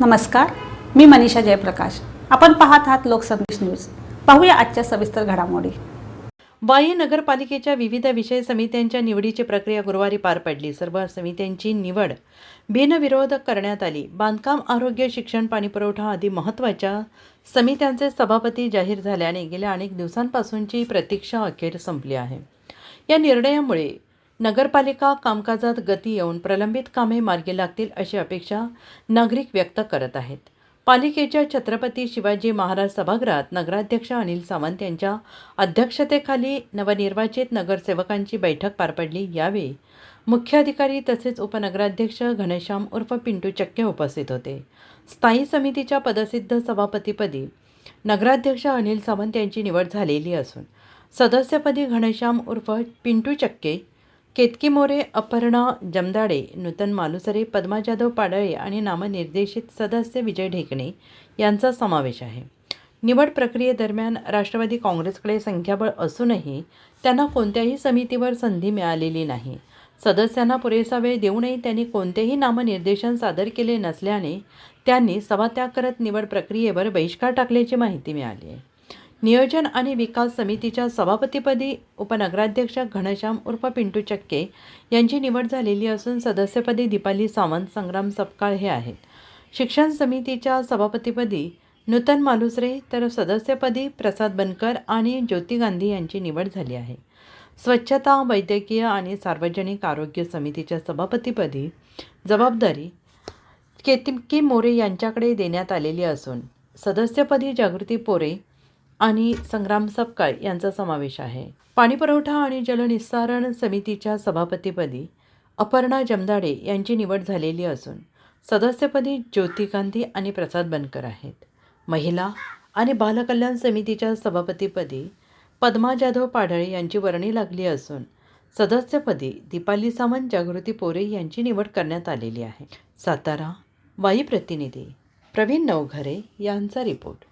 नमस्कार, मी मनीषा जयप्रकाश. आपण पाहत आहात लोकसंदेश न्यूज. पाहूया आजच्या सविस्तर घडामोडी. वाई नगरपालिकेच्या विविध विषय समित्यांच्या निवडीची प्रक्रिया गुरुवारी पार पडली. सर्व समित्यांची निवड बिनविरोध करण्यात आली. बांधकाम, आरोग्य, शिक्षण, पाणीपुरवठा आदी महत्त्वाच्या समित्यांचे सभापती जाहीर झाल्याने गेल्या अनेक दिवसांपासूनची प्रतीक्षा अखेर संपली आहे. या निर्णयामुळे नगरपालिका कामकाजात गती येऊन प्रलंबित कामे मार्गी लागतील अशी अपेक्षा नागरिक व्यक्त करत आहेत. पालिकेच्या छत्रपती शिवाजी महाराज सभागृहात नगराध्यक्ष अनिल सावंत यांच्या अध्यक्षतेखाली नवनिर्वाचित नगरसेवकांची बैठक पार पडली. यावेळी मुख्याधिकारी तसेच उपनगराध्यक्ष घनश्याम उर्फ पिंटू चक्के उपस्थित होते. स्थायी समितीच्या पदसिद्ध सभापतीपदी नगराध्यक्ष अनिल सावंत यांची निवड झालेली असून सदस्यपदी घनश्याम उर्फ पिंटू चक्के, केतकी मोरे, अपर्णा जमदाडे, नूतन मालुसरे, पद्मा जाधव पाडळे आणि नामनिर्देशित सदस्य विजय ढेकणे यांचा समावेश आहे. निवड प्रक्रियेदरम्यान राष्ट्रवादी काँग्रेसकडे संख्याबळ असूनही त्यांना कोणत्याही समितीवर संधी मिळालेली नाही. सदस्यांना पुरेसा वेळ देऊनही त्यांनी कोणतेही नामनिर्देशन सादर केले नसल्याने त्यांनी सभात्याग करत निवड प्रक्रियेवर बहिष्कार टाकल्याची माहिती मिळाली आहे. नियोजन आणि विकास समितीच्या सभापतीपदी उपनगराध्यक्ष घनश्याम उर्फ पिंटू चक्के यांची निवड झालेली असून सदस्यपदी दीपाली सावंत, संग्राम सपकाळ हे आहेत. शिक्षण समितीच्या सभापतीपदी नूतन मालुसरे तर सदस्यपदी प्रसाद बनकर आणि ज्योती गांधी यांची निवड झाली आहे. स्वच्छता, वैद्यकीय आणि सार्वजनिक आरोग्य समितीच्या सभापतीपदी जबाबदारी केतकी मोरे यांच्याकडे देण्यात आलेली असून सदस्यपदी जागृती पोरे आणि संग्राम सपकाळ यांचा समावेश आहे. पाणीपुरवठा आणि जलनिस्सारण समितीच्या सभापतीपदी अपर्णा जमदाडे यांची निवड झालेली असून सदस्यपदी ज्योती गांधी आणि प्रसाद बनकर आहेत. महिला आणि बालकल्याण समितीच्या सभापतीपदी पद्मा जाधव पाडळे यांची वर्णी लागली असून सदस्यपदी दीपाली सावंत, जागृती पोरे यांची निवड करण्यात आलेली आहे. सातारा वाई प्रतिनिधी प्रवीण नवघरे यांचा रिपोर्ट.